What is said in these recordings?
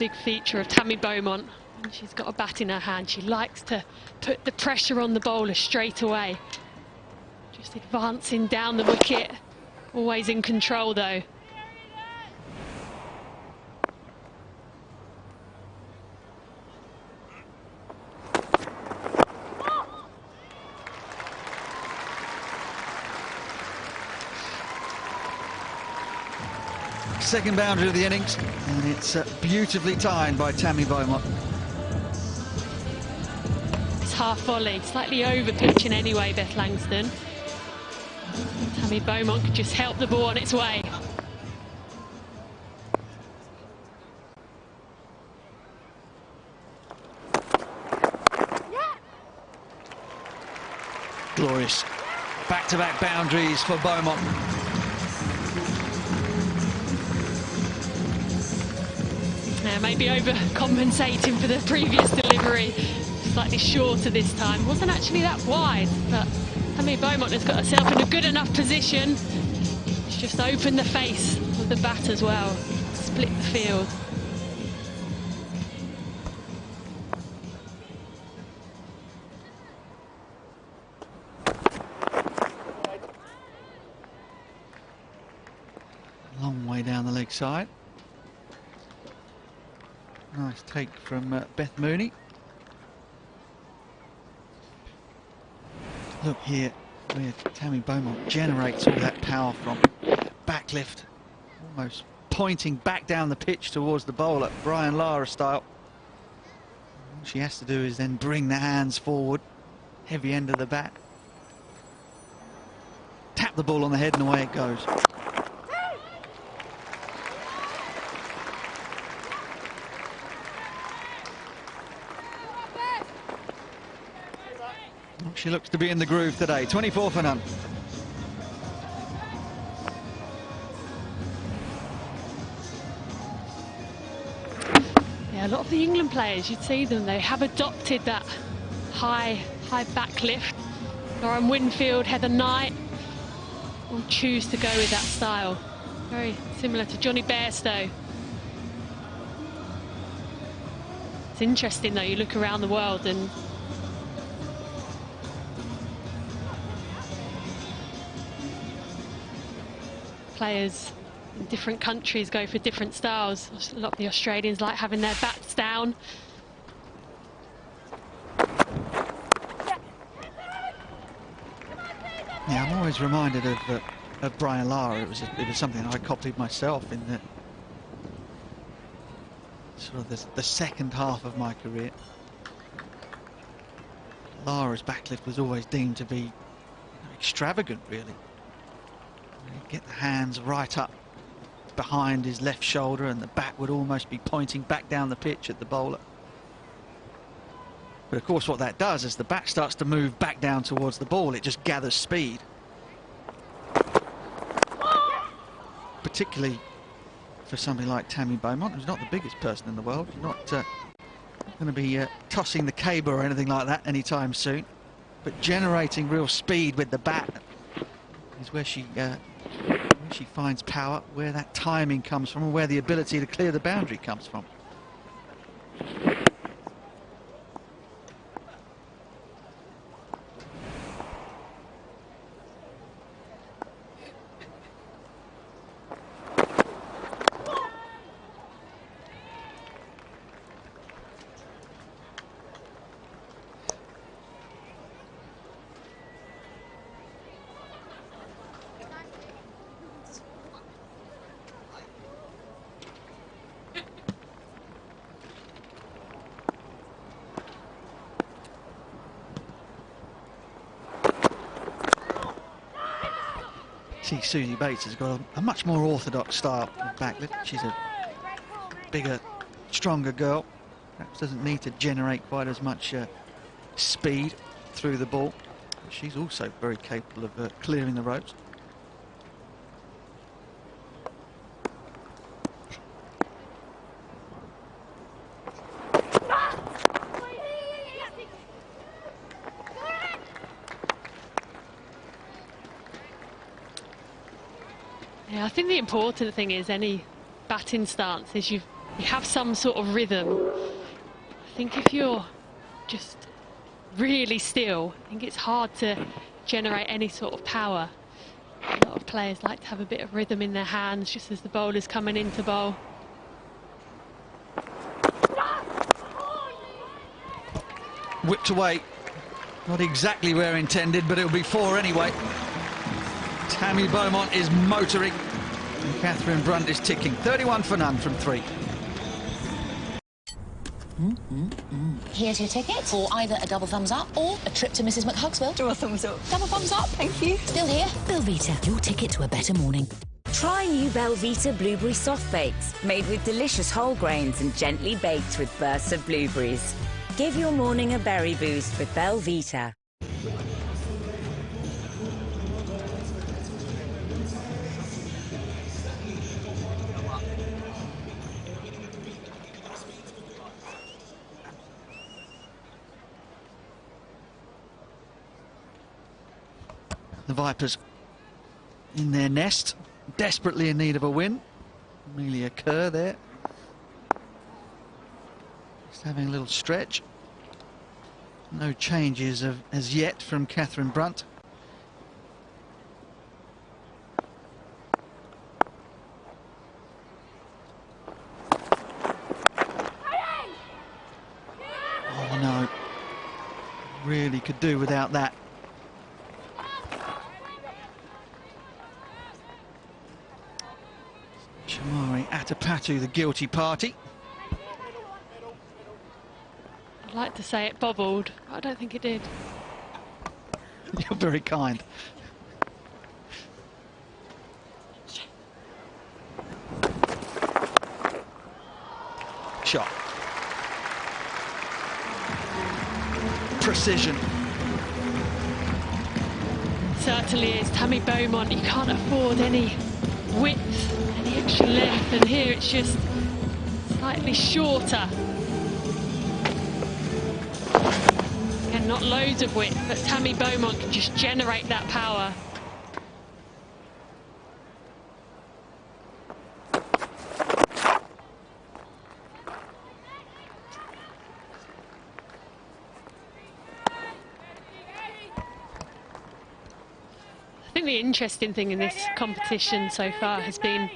Big feature of Tammy Beaumont. When she's got a bat in her hand, she likes to put the pressure on the bowler straight away. Just advancing down the wicket. Always in control though. Second boundary of the innings, and it's beautifully timed by Tammy Beaumont. It's half volley, slightly over pitching anyway, Beth Langston. Tammy Beaumont could just help the ball on its way. Glorious. Back-to-back boundaries for Beaumont. Maybe overcompensating for the previous delivery. Slightly shorter this time. Wasn't actually that wide, but Tammy Beaumont has got herself in a good enough position. She's just opened the face of the bat as well. Split the field. Long way down the leg side. Nice take from Beth Mooney. Look here where Tammy Beaumont generates all that power from. Backlift, almost pointing back down the pitch towards the bowler, Brian Lara style. All she has to do is then bring the hands forward, heavy end of the bat. Tap the ball on the head and away it goes. She looks to be in the groove today. 24 for none. Yeah, a lot of the England players, you'd see them, they have adopted that high back lift. Lauren Winfield, Heather Knight will choose to go with that style. Very similar to Johnny Bairstow. It's interesting though, you look around the world and players in different countries go for different styles. A lot of the Australians like having their bats down. Yeah, I'm always reminded of Brian Lara. It was something I copied myself in the sort of the second half of my career. Lara's backlift was always deemed to be extravagant, really. Get the hands right up behind his left shoulder and the bat would almost be pointing back down the pitch at the bowler. But of course what that does is the bat starts to move back down towards the ball, it just gathers speed. Particularly for somebody like Tammy Beaumont, who's not the biggest person in the world, not going to be tossing the cable or anything like that anytime soon, but generating real speed with the bat is where she finds power, where that timing comes from, and where the ability to clear the boundary comes from. See, Susie Bates has got a much more orthodox style of backlift. She's a bigger, stronger girl. Perhaps doesn't need to generate quite as much speed through the ball. But she's also very capable of clearing the ropes. Yeah, I think the important thing is any batting stance is you've you have some sort of rhythm. I think if you're just really still, I think it's hard to generate any sort of power. A lot of players like to have a bit of rhythm in their hands just as the bowler's coming into bowl. Whipped away. Not exactly where intended, but it'll be 4 anyway. Tammy Beaumont is motoring. And Catherine Brunt is ticking. 31 for none from 3. Here's your ticket for either a double thumbs up or a trip to Mrs. McHugsville. Do a thumbs up. Double thumbs up. Thank you. Still here? Belvita, your ticket to a better morning. Try new Belvita blueberry soft bakes, made with delicious whole grains and gently baked with bursts of blueberries. Give your morning a berry boost with Belvita. The Vipers in their nest, desperately in need of a win. Amelia Kerr there. Just having a little stretch. No changes as yet from Catherine Brunt. Oh no, really could do without that. Shamari Atapatu, the guilty party. I'd like to say it bobbled, but I don't think it did. You're very kind. Shot. Precision. Certainly is. Tammy Beaumont, you can't afford any width, any extra length, and here it's just slightly shorter. Again, not loads of width, but Tammy Beaumont can just generate that power. I think the interesting thing in this competition so far has been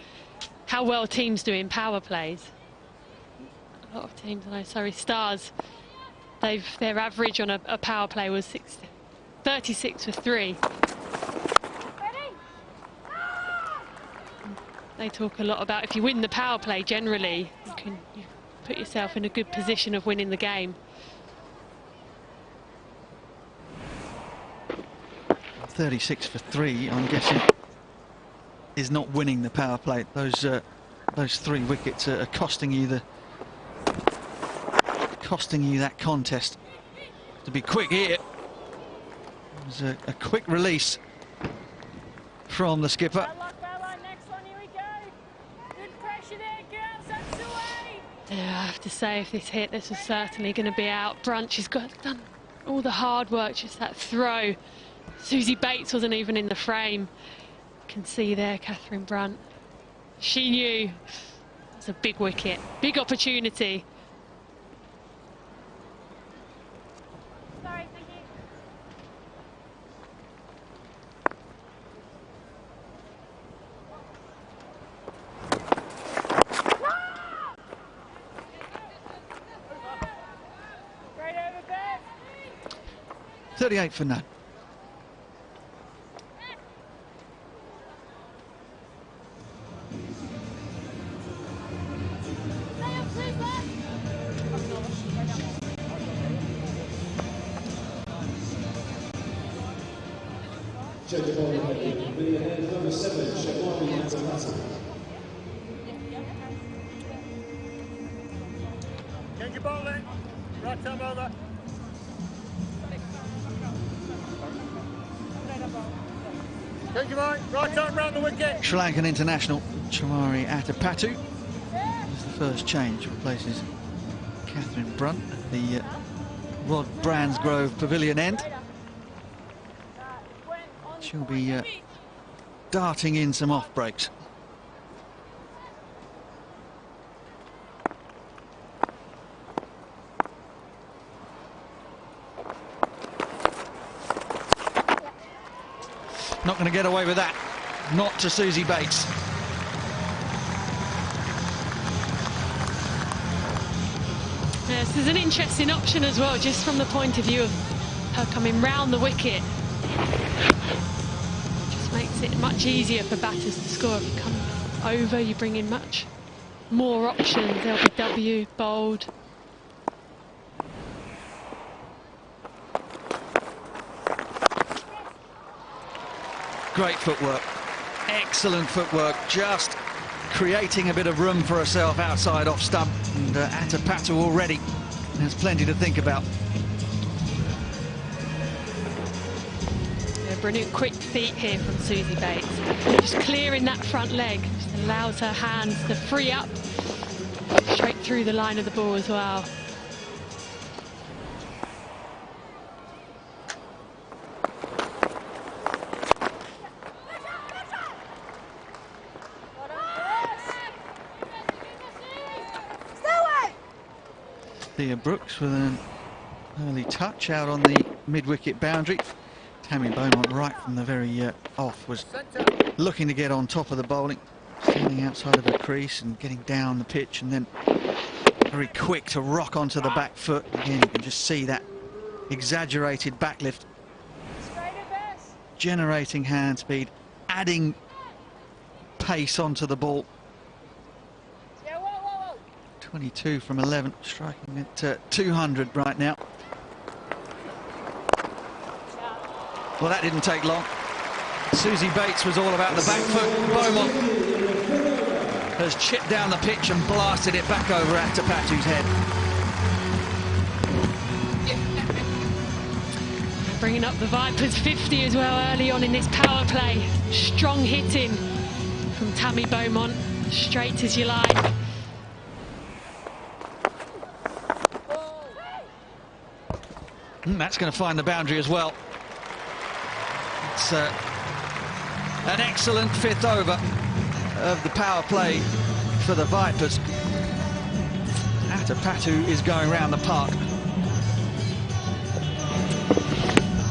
how well teams do in power plays. A lot of teams, I know Surrey Stars, their average on a power play was 36 for 3. They talk a lot about if you win the power play generally, you put yourself in a good position of winning the game. 36 for 3, I'm guessing, is not winning the power play. Those 3 wickets are costing you that contest. To be quick here. There's a quick release from the skipper. Yeah, I have to say, if this hit, this was certainly going to be out. Brunt, she's done all the hard work, just that throw. Susie Bates wasn't even in the frame. You can see there, Catherine Brunt. She knew it was a big wicket, big opportunity. Sorry, thank you. Straight over, Bev. 38 for none. Change your bowling. Right arm over. Change your mind. Right arm round the wicket. Sri Lankan international Chamari Atapatu is the first change, replaces Catherine Brunt at the Rod Bransgrove Pavilion end. She'll be darting in some off breaks. Not going to get away with that. Not to Susie Bates. Yes, there's an interesting option as well, just from the point of view of her coming round the wicket. Just makes it much easier for batters to score. If you come over, you bring in much more options. LBW, bowled. Great footwork. Excellent footwork. Just creating a bit of room for herself outside off stump. And Atapatu already has plenty to think about. Yeah, brilliant quick feet here from Susie Bates. Just clearing that front leg. Just allows her hands to free up straight through the line of the ball as well. Thea Brooks with an early touch out on the mid-wicket boundary. Tammy Beaumont right from the very off was looking to get on top of the bowling, standing outside of her crease and getting down the pitch, and then very quick to rock onto the back foot. Again, you can just see that exaggerated backlift, generating hand speed, adding pace onto the ball. 22 from 11, striking at 200 right now. Well, that didn't take long. Susie Bates was all about the back foot. Beaumont has chipped down the pitch and blasted it back over Atapatu's head. Bringing up the Vipers 50 as well early on in this power play. Strong hitting from Tammy Beaumont, straight as you like. That's going to find the boundary as well. It's an excellent fifth over of the power play for the Vipers. Atapatu is going round the park.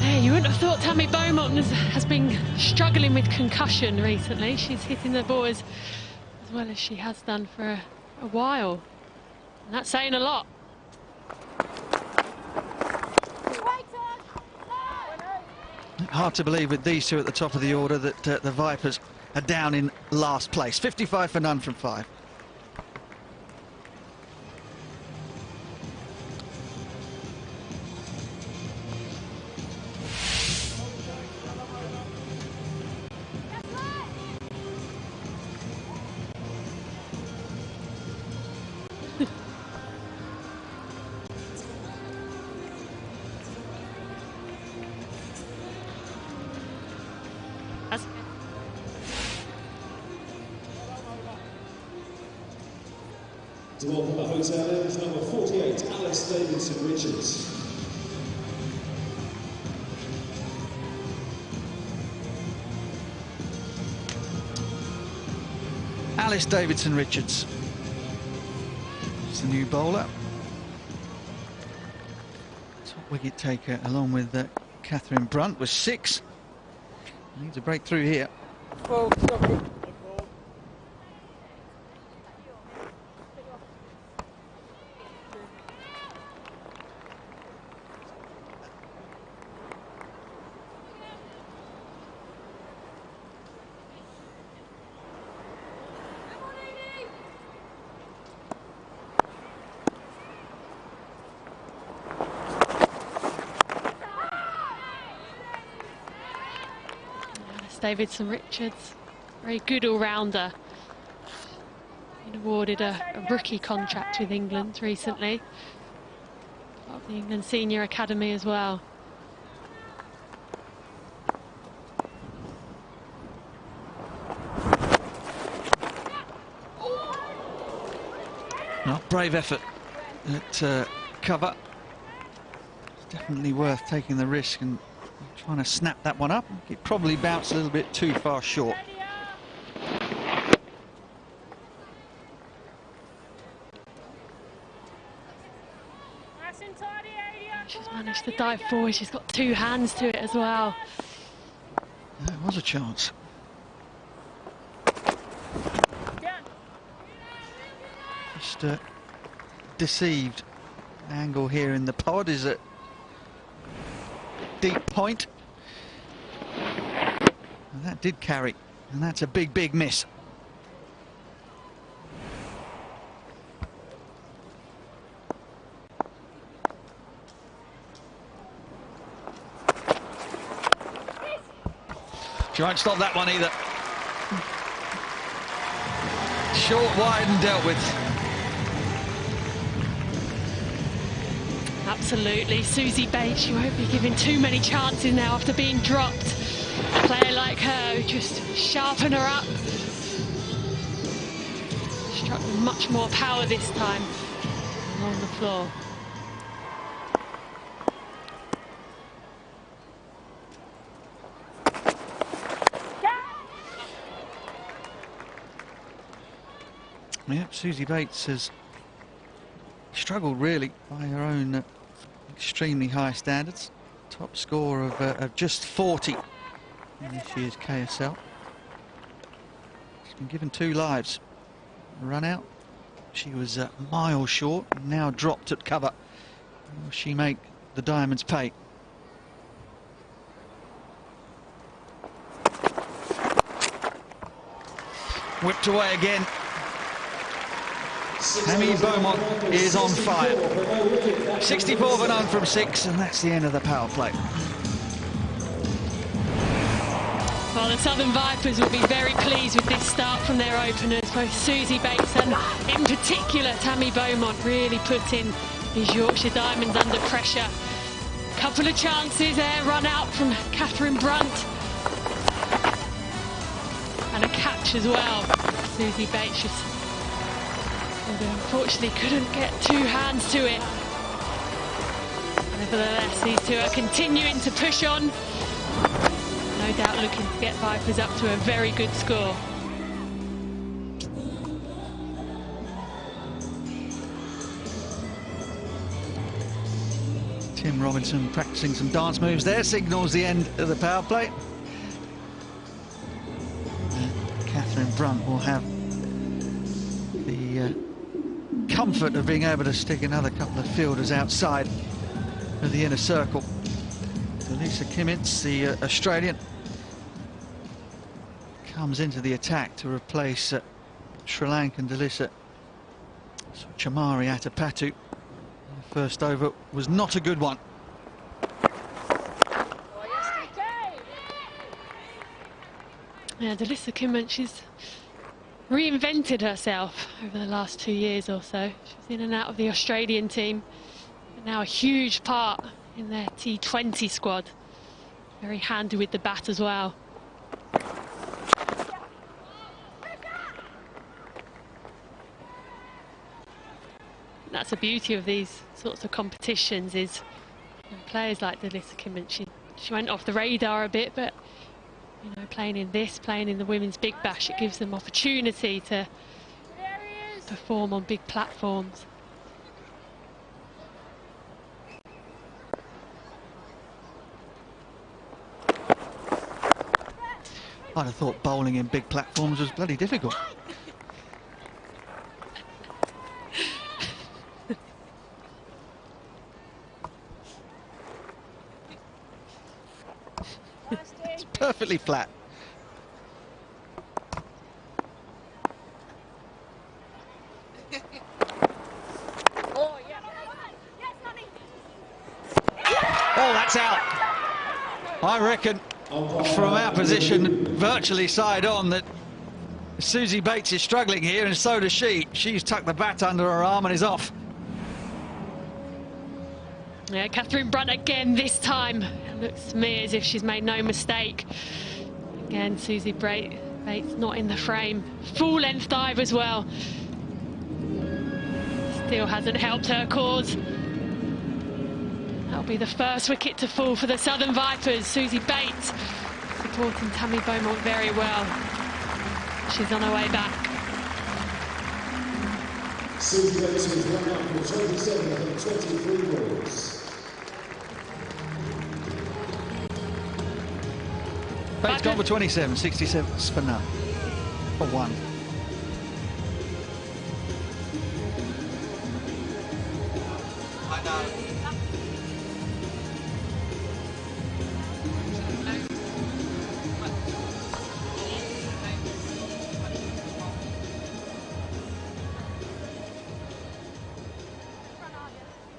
Yeah, you wouldn't have thought Tammy Beaumont has been struggling with concussion recently. She's hitting the ball as well as she has done for a while. And that's saying a lot. Hard to believe with these two at the top of the order that the Vipers are down in last place. 55 for none from 5. To welcome the hotel is number 48, Alice Davidson Richards. Alice Davidson Richards. It's the new bowler. Top wicket taker along with Catherine Brunt was 6. Needs a breakthrough here. Davidson Richards, very good all-rounder. Been awarded a rookie contract with England recently. Part of the England Senior Academy as well. Well, brave effort at cover. It's definitely worth taking the risk and trying to snap that one up. It probably bounced a little bit too far short. She's managed to dive forward. She's got 2 hands to it as well. That was a chance. Just deceived. Angle here in the pod is at deep point. And that did carry, and that's a big, big miss. She won't stop that one either. Short, wide and dealt with. Absolutely, Susie Bates, she won't be given too many chances now after being dropped. A player like her who just sharpen her up. Struck with much more power this time on the floor. Yep, Susie Bates has struggled really by her own extremely high standards. Top score of just 40 in this year's KSL. She's been given 2 lives. Run out. She was miles short, now dropped at cover. Will she make the Diamonds pay? Whipped away again. Tammy Beaumont is on fire. 64 for none from 6, and that's the end of the power play. Well, the Southern Vipers will be very pleased with this start from their openers. Both Susie Bates and, in particular, Tammy Beaumont really putting these Yorkshire Diamonds under pressure. Couple of chances there, run out from Catherine Brunt. And a catch as well. Susie Bates just unfortunately couldn't get 2 hands to it. Nevertheless, these two are continuing to push on. No doubt looking to get Vipers up to a very good score. Tim Robinson practicing some dance moves there, signals the end of the power play. Catherine Brunt will have the comfort of being able to stick another couple of fielders outside of the inner circle. Lisa Kimmins, the Australian, comes into the attack to replace Sri Lankan Delisa Chamari Atapatu. The first over was not a good one. Yeah, Delisa Kimmins, she's reinvented herself over the last 2 years or so. She's in and out of the Australian team, but now a huge part in their T20 squad. Very handy with the bat as well. That's the beauty of these sorts of competitions, is players like Delisa Kimmins, she went off the radar a bit, but you know, playing in the Women's Big Bash, it gives them opportunity to perform on big platforms. I'd have thought bowling in big platforms was bloody difficult. It's perfectly flat. Oh, that's out. I reckon from our position, virtually side on, that Susie Bates is struggling here, and so does she. She's tucked the bat under her arm and is off. Yeah, Catherine Brunt again this time. It looks to me as if she's made no mistake. Again, Susie Bates not in the frame. Full length dive as well. Still hasn't helped her cause. That'll be the first wicket to fall for the Southern Vipers. Susie Bates supporting Tammy Beaumont very well. She's on her way back. Susie Bates was run out for 27 of 23 balls. Bates gone for 27, 67 for none. For one.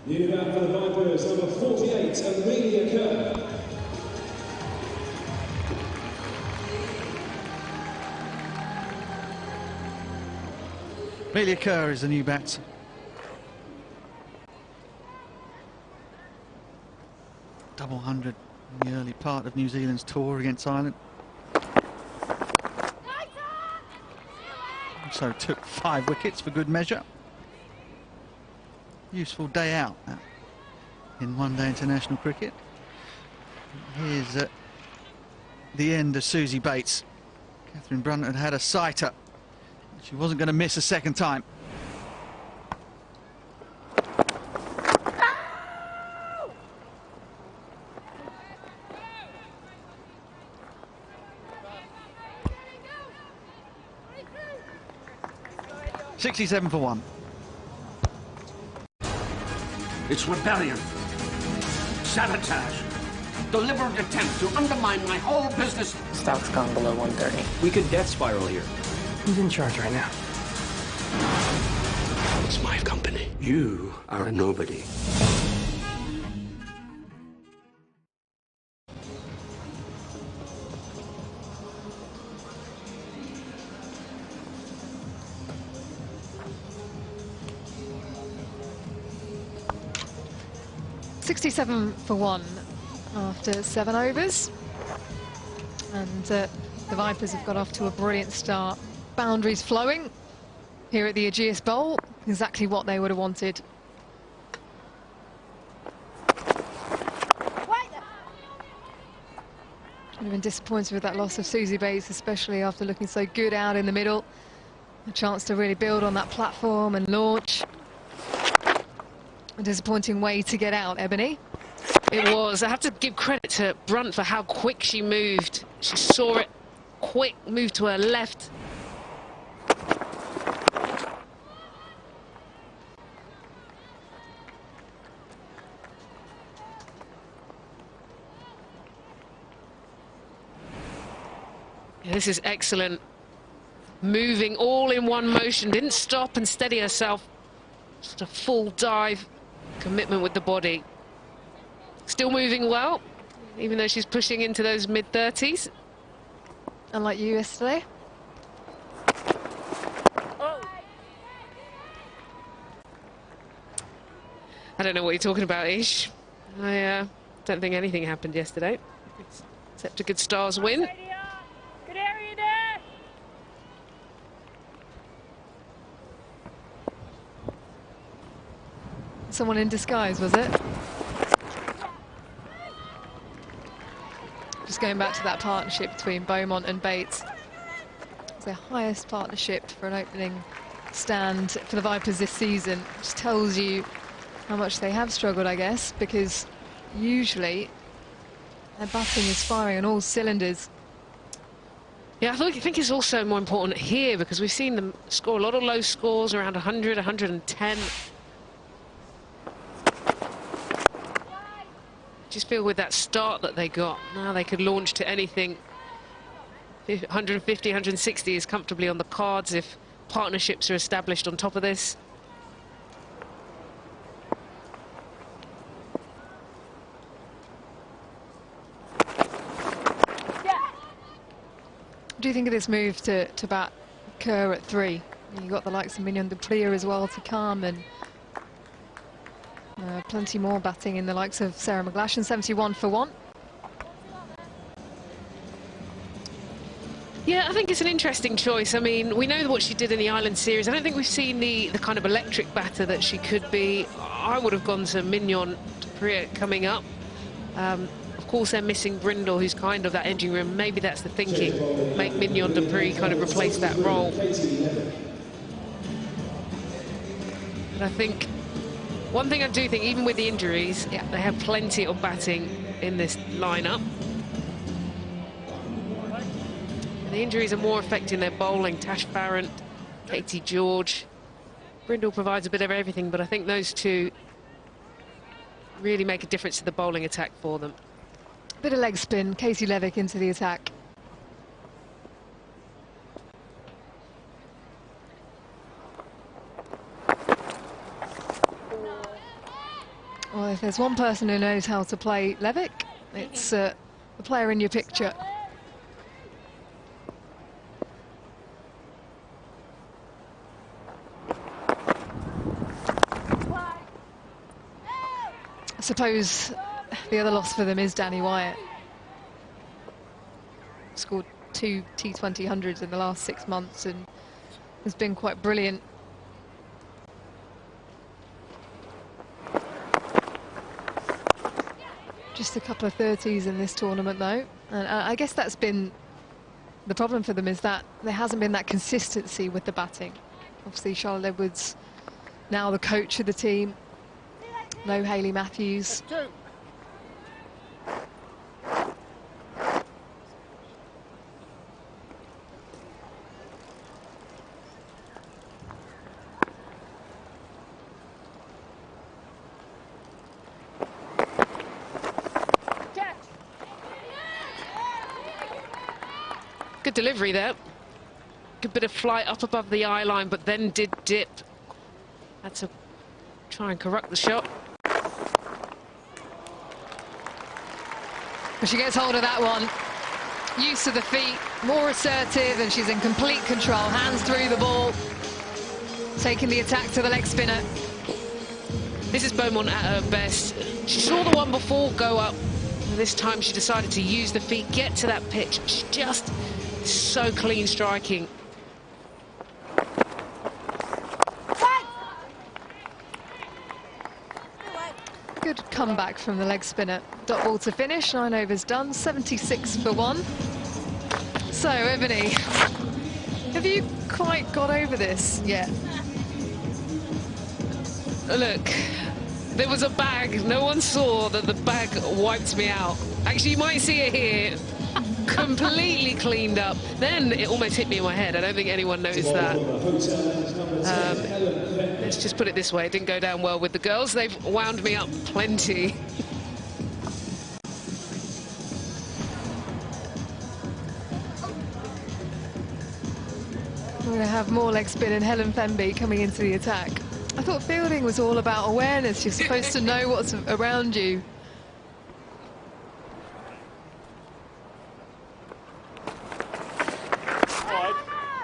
New back for the Vipers, number 48, Amelia Kerr. Amelia Kerr is the new bat. Double 100 in the early part of New Zealand's tour against Ireland. Also took 5 wickets for good measure. Useful day out in one-day international cricket. Here's the end of Susie Bates. Catherine Brunt had had a sighter. She wasn't going to miss a second time. .67 for one. It's rebellion, sabotage, deliberate attempt to undermine my whole business. Stock's gone below 130. We could death spiral here. Who's in charge right now? It's my company. You are a nobody. .67 for one after 7 overs, and the Vipers have got off to a brilliant start. Boundaries flowing here at the Ageas Bowl, exactly what they would have wanted. Would have been disappointed with that loss of Susie Bates, especially after looking so good out in the middle. A chance to really build on that platform and launch. A disappointing way to get out, Ebony. It was. I have to give credit to Brunt for how quick she moved. She saw it quick, moved to her left. Yeah, this is excellent. Moving all in one motion, didn't stop and steady herself. Just a full dive. Commitment with the body. Still moving well, even though she's pushing into those mid-30s. Unlike you yesterday. I don't know what you're talking about, Ish. I don't think anything happened yesterday, except a good Stars win. Good area there. Someone in disguise, was it? Just going back to that partnership between Beaumont and Bates. It's their highest partnership for an opening stand for the Vipers this season. Just tells you how much they have struggled, I guess, because usually their batting is firing on all cylinders. Yeah, I think it's also more important here because we've seen them score a lot of low scores, around 100, 110. Just feel with that start that they got, now they could launch to anything. 150, 160 is comfortably on the cards if partnerships are established on top of this. What do you think of this move to bat Kerr at 3? You've got the likes of Mignon de Prier as well to come, and plenty more batting in the likes of Sarah McGlashan. 71 for one. Yeah, I think it's an interesting choice. I mean, we know what she did in the Island Series. I don't think we've seen the kind of electric batter that she could be. I would have gone to Mignon de Prier coming up. Of course, they're missing Brindle, who's kind of that engine room. Maybe that's the thinking. Make Mignon de Prier kind of replace that role. But I think one thing I do think, even with the injuries, they have plenty of batting in this lineup. The injuries are more affecting their bowling. Tash Farrant, Katie George. Brindle provides a bit of everything, but I think those two really make a difference to the bowling attack for them. Bit of leg spin, Casey Levick into the attack. Well, if there's one person who knows how to play Levick, it's the player in your picture. I suppose the other loss for them is Danny Wyatt. Scored 2 T20 hundreds in the last 6 months and has been quite brilliant. Just a couple of 30s in this tournament though, and I guess that's been the problem for them, is that there hasn't been that consistency with the batting. Obviously Charlotte Edwards now the coach of the team. No Hayley Matthews. Good delivery there. Good bit of flight up above the eye line, but then did dip. Had to try and correct the shot. But she gets hold of that one. Use of the feet, more assertive, and she's in complete control. Hands through the ball. Taking the attack to the leg spinner. This is Beaumont at her best. She saw the one before go up. And this time she decided to use the feet, get to that pitch. She's just so clean striking. Good comeback from the leg spinner. Dot ball to finish, 9 overs done, 76 for 1. So, Ebony, have you quite got over this yet? Look, there was a bag. No one saw that the bag wiped me out. Actually, you might see it here. Completely cleaned up. Then it almost hit me in my head. I don't think anyone knows that. Let's just put it this way. It didn't go down well with the girls. They've wound me up plenty. We're going to have more leg spin and Helen Fenby coming into the attack. I thought fielding was all about awareness. You're supposed to know what's around you.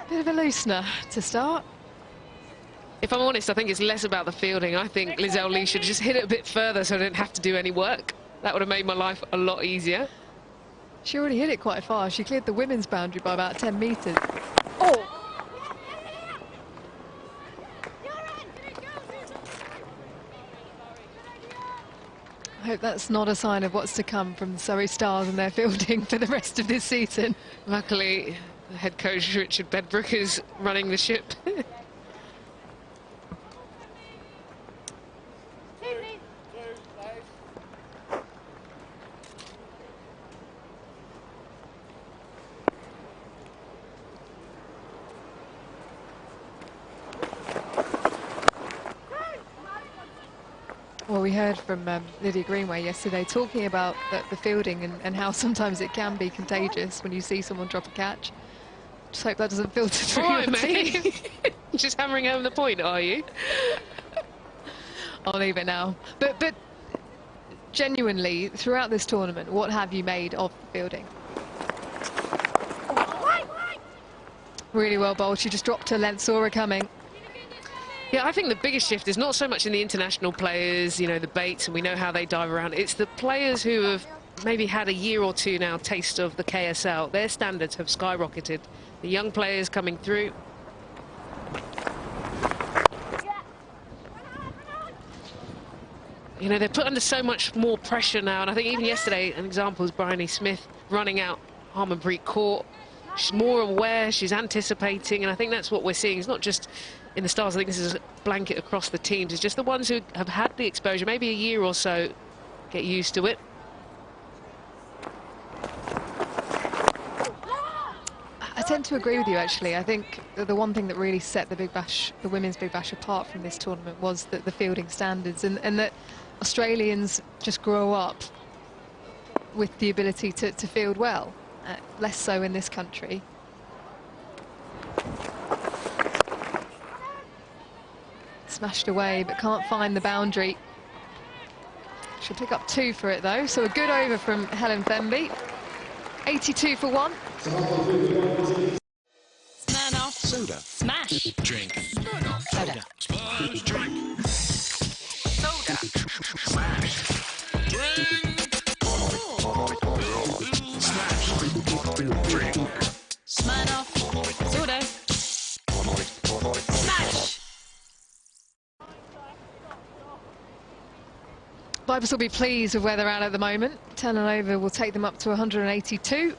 Bit of a loosener to start. If I'm honest, I think it's less about the fielding. I think Lizelle Lee should just hit it a bit further so I didn't have to do any work. That would have made my life a lot easier. She already hit it quite far. She cleared the women's boundary by about 10 metres. Oh! I hope that's not a sign of what's to come from the Surrey Stars and their fielding for the rest of this season. Luckily, the head coach Richard Bedbrook is running the ship. Well, we heard from Lydia Greenway yesterday talking about the fielding and how sometimes it can be contagious when you see someone drop a catch. Just hope that doesn't filter through your team. Just hammering home the point, are you? I'll leave it now. But genuinely, throughout this tournament, what have you made of the fielding? Really well bowled. She just dropped her length, saw her coming. Yeah, I think the biggest shift is not so much in the international players, you know, the Bates, and we know how they dive around. It's the players who have maybe had a year or two now taste of the KSL. Their standards have skyrocketed. The young players coming through. You know, they're put under so much more pressure now, and I think even yesterday, an example is Bryony Smith running out Harmanpreet Court. She's more aware, she's anticipating, and I think that's what we're seeing. It's not just in the Stars, I think this is a blanket across the teams. It's just the ones who have had the exposure, maybe a year or so, get used to it. I tend to agree with you, actually. I think the one thing that really set the Big Bash, the Women's Big Bash, apart from this tournament was that the fielding standards, and that Australians just grow up with the ability to field well, less so in this country. Smashed away, but can't find the boundary. She'll pick up 2 for it, though, so a good over from Helen Fenby. 82 for 1. Smirnoff. Soda. Smash. Drink. Smirnoff. Soda. Smash. Drink. Soda. Smash. Drink. Smash. Drink. Smirnoff. Soda. Smash. Vipers will be pleased with where they're at the moment. 10 and over will take them up to 182.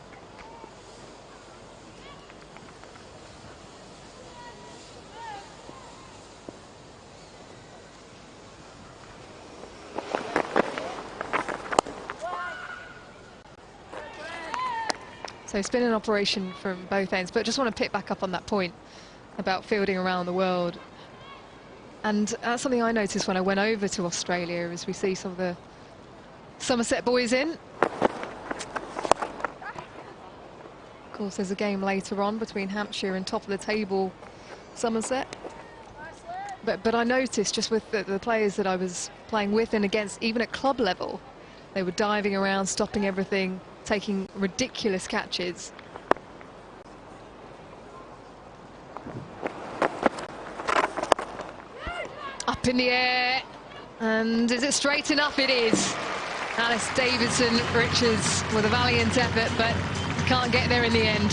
So spinning operation from both ends, but just want to pick back up on that point about fielding around the world. And that's something I noticed when I went over to Australia, as we see some of the Somerset boys in. Of course, there's a game later on between Hampshire and top of the table Somerset. But I noticed just with the players that I was playing with and against, even at club level, they were diving around, stopping everything, taking ridiculous catches. Up in the air, and is it straight enough? It is. Alice Davidson-Richards with a valiant effort, but can't get there in the end.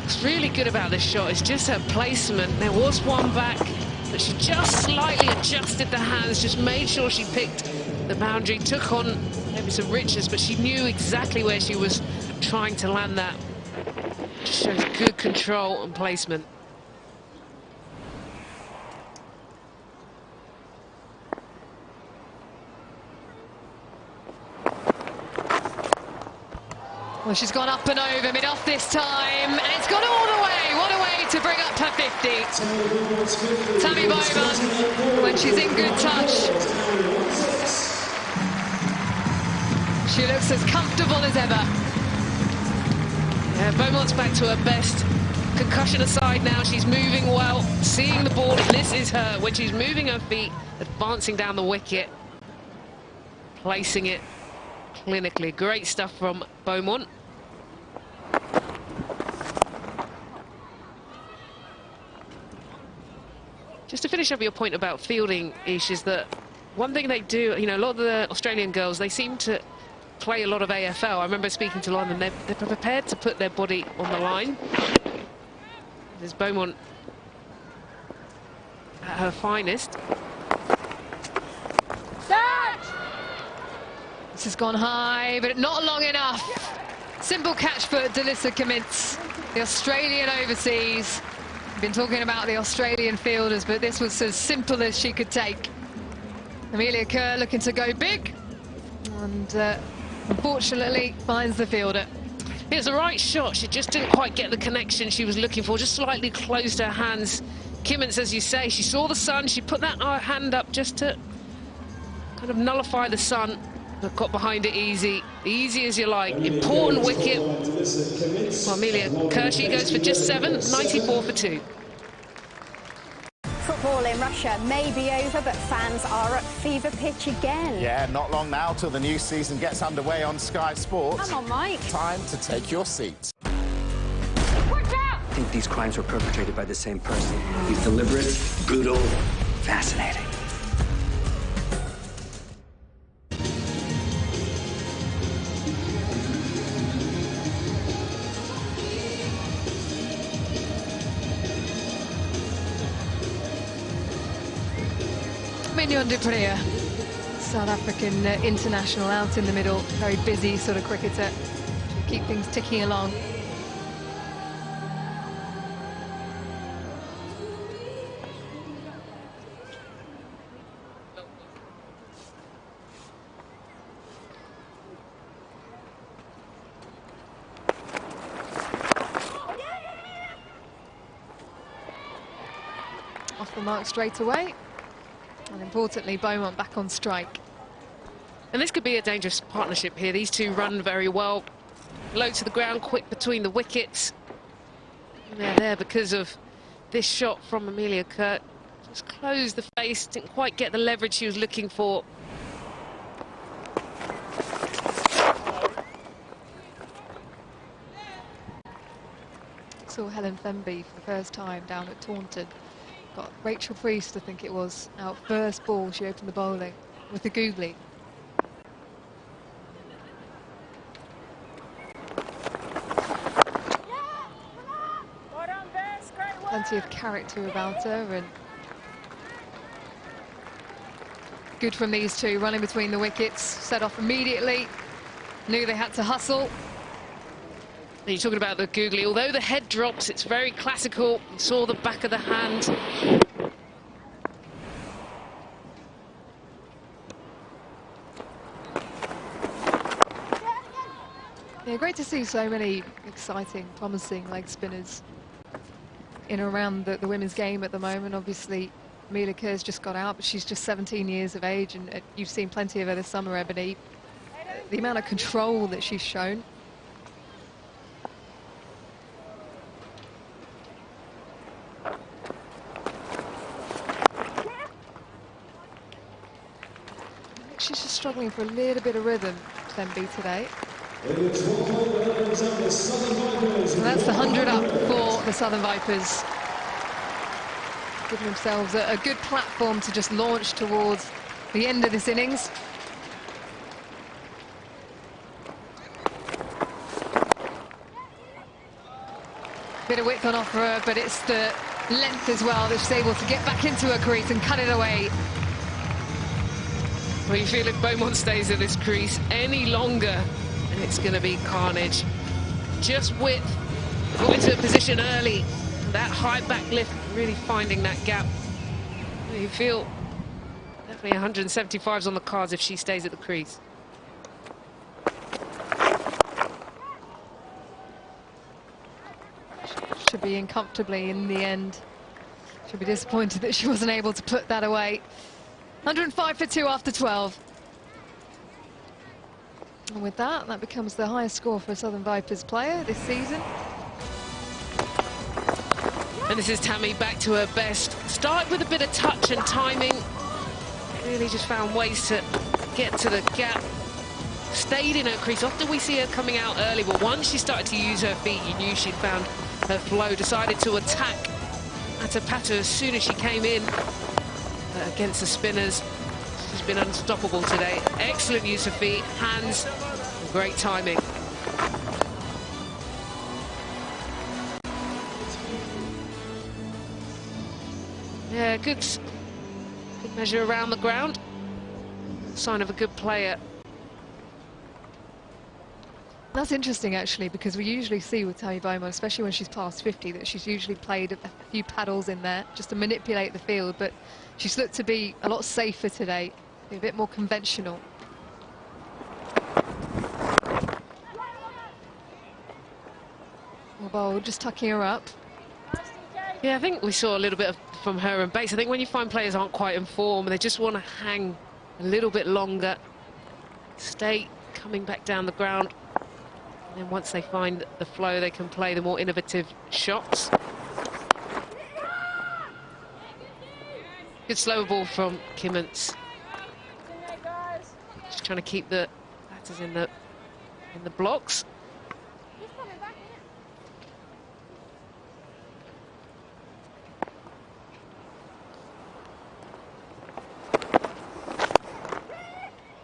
What's really good about this shot is just her placement. There was one back, but she just slightly adjusted the hands, just made sure she picked the boundary, took on Davidson-Richards, but she knew exactly where she was trying to land that. Just shows good control and placement. Well, she's gone up and over, mid-off this time, and it's gone all the way. What a way to bring up her 50. Tammy Bowman, when she's in good touch, she looks as comfortable as ever. Yeah, Beaumont's back to her best. Concussion aside now, she's moving well, seeing the ball, and this is her, when she's moving her feet, advancing down the wicket, placing it clinically. Great stuff from Beaumont. Just to finish up your point about fielding, Ish, is that one thing they do, you know, a lot of the Australian girls, they seem to play a lot of AFL. I remember speaking to London, they're prepared to put their body on the line. There's Beaumont at her finest. This has gone high, but not long enough. Simple catch for Delissa Cummins, the Australian overseas. We've been talking about the Australian fielders, but this was as simple as she could take. Amelia Kerr looking to go big, and unfortunately finds the fielder. It's the right shot, she just didn't quite get the connection she was looking for, just slightly closed her hands. Cummins, as you say, she saw the sun, she put that hand up just to kind of nullify the sun, but got behind it easy as you like. Important wicket. Well, Amelia Kerr, she goes for just 7, 94 for 2. Football in Russia may be over, but fans are at fever pitch again. Yeah, not long now till the new season gets underway on Sky Sports. Come on, Mike. Time to take your seats. Watch out! I think these crimes were perpetrated by the same person. He's deliberate, brutal, fascinating. Mignon du Preez, South African international, out in the middle, very busy sort of cricketer, keep things ticking along. off the mark straight away. And importantly, Beaumont back on strike. And this could be a dangerous partnership here. These two run very well. Low to the ground, quick between the wickets. And they're there because of this shot from Amelia Kurt. Just closed the face, didn't quite get the leverage she was looking for. Saw Helen Fenby for the first time down at Taunton. Got Rachel Priest, I think it was, out first ball. She opened the bowling with the googly. Plenty of character about her, and good from these two, running between the wickets, set off immediately, knew they had to hustle. And you're talking about the googly, although the head drops, it's very classical. You saw the back of the hand. Yeah, great to see so many exciting, promising leg spinners in and around the women's game at the moment. Obviously, Amelia Kerr's just got out, but she's just 17 years of age, and you've seen plenty of her this summer, Ebony. The amount of control that she's shown. She's just struggling for a little bit of rhythm, Fenby, today. And that's the 100 up for the Southern Vipers. Giving themselves a good platform to just launch towards the end of this innings. Bit of width on offer, but it's the length as well that she's able to get back into her crease and cut it away. Well, you feel if Beaumont stays at this crease any longer, it's going to be carnage. Just width, got into a position early. That high back lift, really finding that gap. You feel definitely 175s on the cards if she stays at the crease. Should be in comfortably in the end. Should be disappointed that she wasn't able to put that away. 105 for 2 after 12. And with that, that becomes the highest score for a Southern Vipers player this season. And this is Tammy back to her best. Started with a bit of touch and timing. Really just found ways to get to the gap. Stayed in her crease. Often we see her coming out early, but once she started to use her feet, you knew she'd found her flow. Decided to attack Atapata as soon as she came in against the spinners. She's been unstoppable today. Excellent use of feet, hands, great timing. Yeah, good measure around the ground. Sign of a good player. That's interesting, actually, because we usually see with Tammy Beaumont, especially when she's past 50, that she's usually played a few paddles in there just to manipulate the field, but she's looked to be a lot safer today, a bit more conventional. Bowl just tucking her up. Yeah, I think we saw a little bit from her and Bates. I think when you find players aren't quite in form, they just want to hang a little bit longer, stay coming back down the ground. And then once they find the flow, they can play the more innovative shots. Good slow ball from Kimmons. Just trying to keep the batters in the blocks.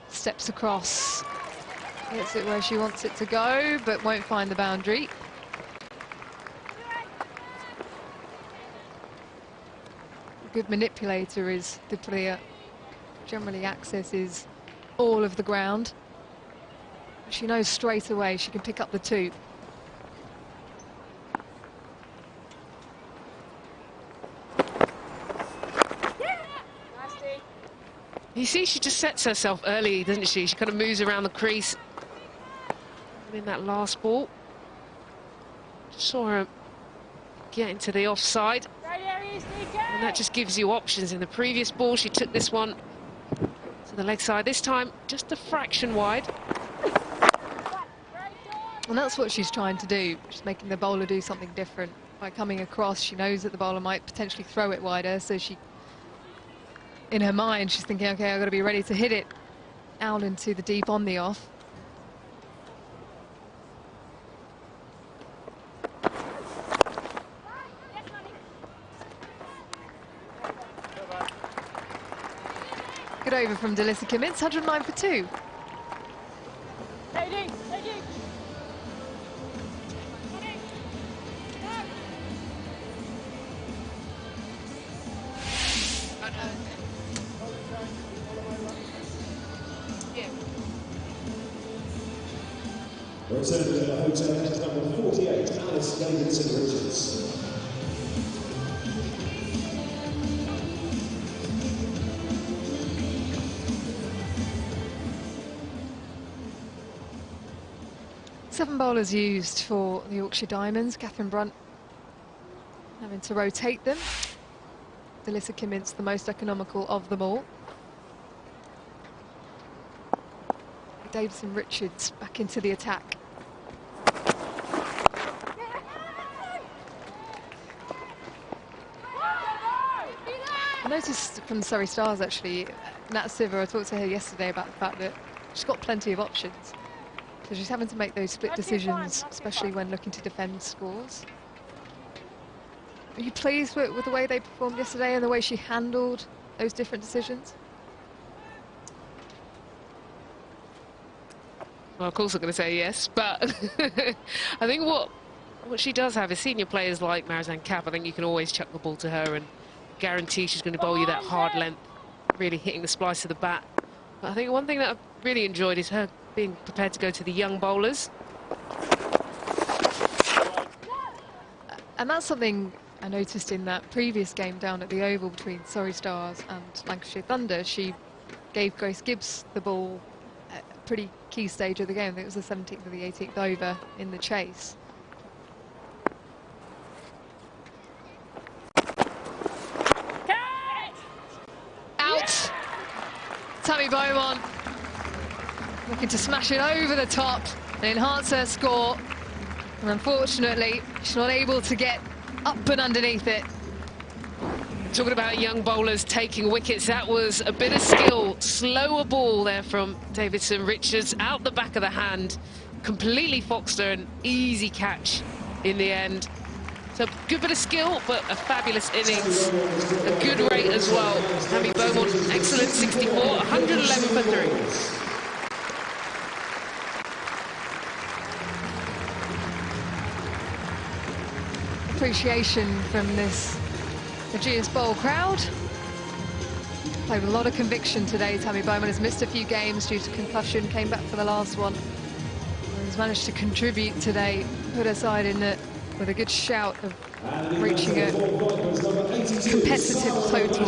Steps across. Hits it where she wants it to go, but won't find the boundary. A good manipulator is the player. Generally accesses all of the ground. She knows straight away she can pick up the two. You see, she just sets herself early, doesn't she? She kind of moves around the crease. In that last ball, just saw her get into the offside. And that just gives you options. In the previous ball, she took this one to the leg side. This time, just a fraction wide. And that's what she's trying to do. She's making the bowler do something different. By coming across, she knows that the bowler might potentially throw it wider, so she, in her mind, she's thinking, okay, I've got to be ready to hit it out into the deep on the off. Good over from Delissa Kimmins, 109 for 2. Returning to the hotel is number 48, Alice Davidson-Richards. Seven bowlers used for the Yorkshire Diamonds. Catherine Brunt having to rotate them. Delissa Kimmins, the most economical of them all. Davidson-Richards back into the attack. I noticed from Surrey Stars, actually, Nat Siver, I talked to her yesterday about the fact that she's got plenty of options. So she's having to make those split decisions, especially when looking to defend scores. Are you pleased with the way they performed yesterday and the way she handled those different decisions? Well, of course I'm going to say yes, but I think what she does have is senior players like Marizanne Kapp. I think you can always chuck the ball to her and guarantee she's going to bowl you that hard length, really hitting the splice of the bat. But I think one thing that I've really enjoyed is her being prepared to go to the young bowlers. And that's something I noticed in that previous game down at the Oval between Surrey Stars and Lancashire Thunder. She gave Grace Gibbs the ball at a pretty key stage of the game. I think it was the 17th or the 18th over in the chase. Out! Tammy Beaumont looking to smash it over the top and enhance her score. And unfortunately, she's not able to get up and underneath it. Talking about young bowlers taking wickets, that was a bit of skill. Slower ball there from Davidson-Richards, out the back of the hand. Completely foxed her, an easy catch in the end. So good bit of skill, but a fabulous innings. A good rate as well. Tammy Beaumont, excellent 64, 111 for 3. Appreciation from this Ageas Bowl crowd. Played with a lot of conviction today. Tammy Beaumont has missed a few games due to concussion, came back for the last one, and has managed to contribute today, put her side in it with a good shout of reaching a competitive total.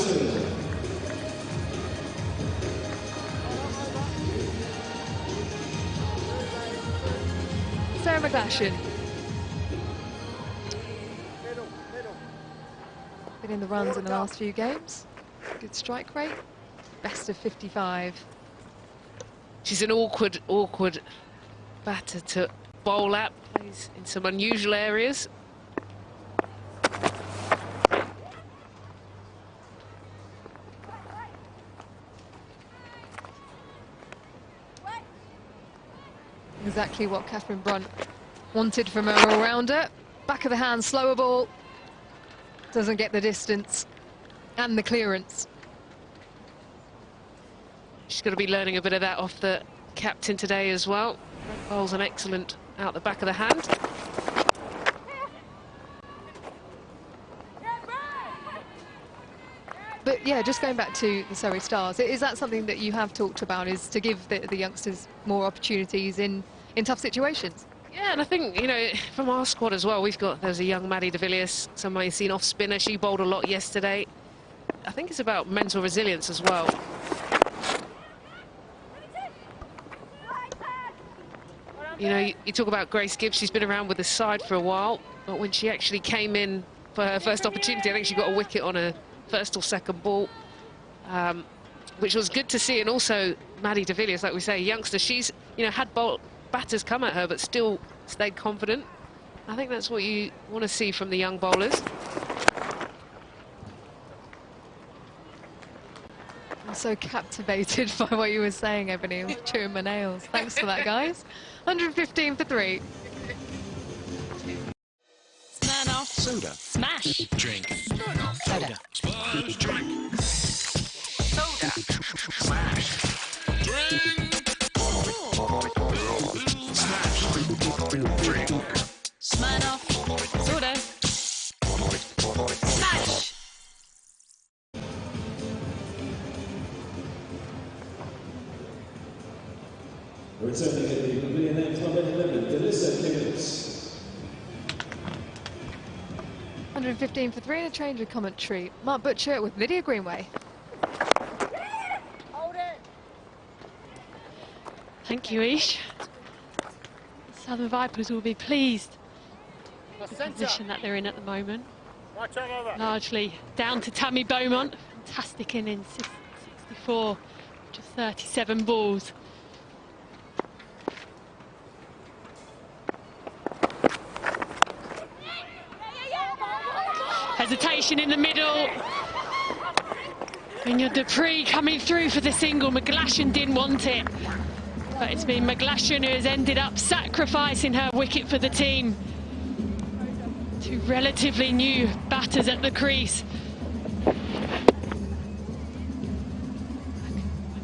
Sarah McGlashan. Been in the runs in the last few games. Good strike rate. Best of 55. She's an awkward batter to bowl at. Plays in some unusual areas. Exactly what Catherine Brunt wanted from her all-rounder. Back of the hand, slower ball. Doesn't get the distance and the clearance. She's got to be learning a bit of that off the captain today as well. Bowls an excellent out the back of the hand. But yeah, just going back to the Surrey Stars, is that something that you have talked about, is to give the youngsters more opportunities in tough situations? Yeah, and I think, you know, from our squad as well, there's a young Maddie de Villiers, someone you've seen off spinner. She bowled a lot yesterday. I think it's about mental resilience as well. You know, you talk about Grace Gibbs, she's been around with the side for a while, but when she actually came in for her first opportunity. I think she got a wicket on her first or second ball, which was good to see. And also Maddie de Villiers, like we say, youngster, she's had batters come at her but still stayed confident. I think that's what you want to see from the young bowlers. I'm so captivated by what you were saying, Ebony. I was chewing my nails. Thanks for that, guys. 115 for 3. Smirnoff. Soda. Smash. Drink. Smirnoff. Soda. Smash. Drink. Soda. Smash. Drink. Smash. Drink. Smirnoff. Soda. Smash. Returning at the Pavilion Club at 11, Delissa Kimmins. 115 for 3 and a change of commentary. Mark Butcher with Lydia Greenway. Thank you, Ish. Southern Vipers will be pleased with the position that they're in at the moment. Largely down to Tammy Beaumont. Fantastic innings, 64, just 37 balls. Hesitation in the middle. And your Dupree coming through for the single. McGlashan didn't want it. But it's been McGlashan who has ended up sacrificing her wicket for the team. Two relatively new batters at the crease.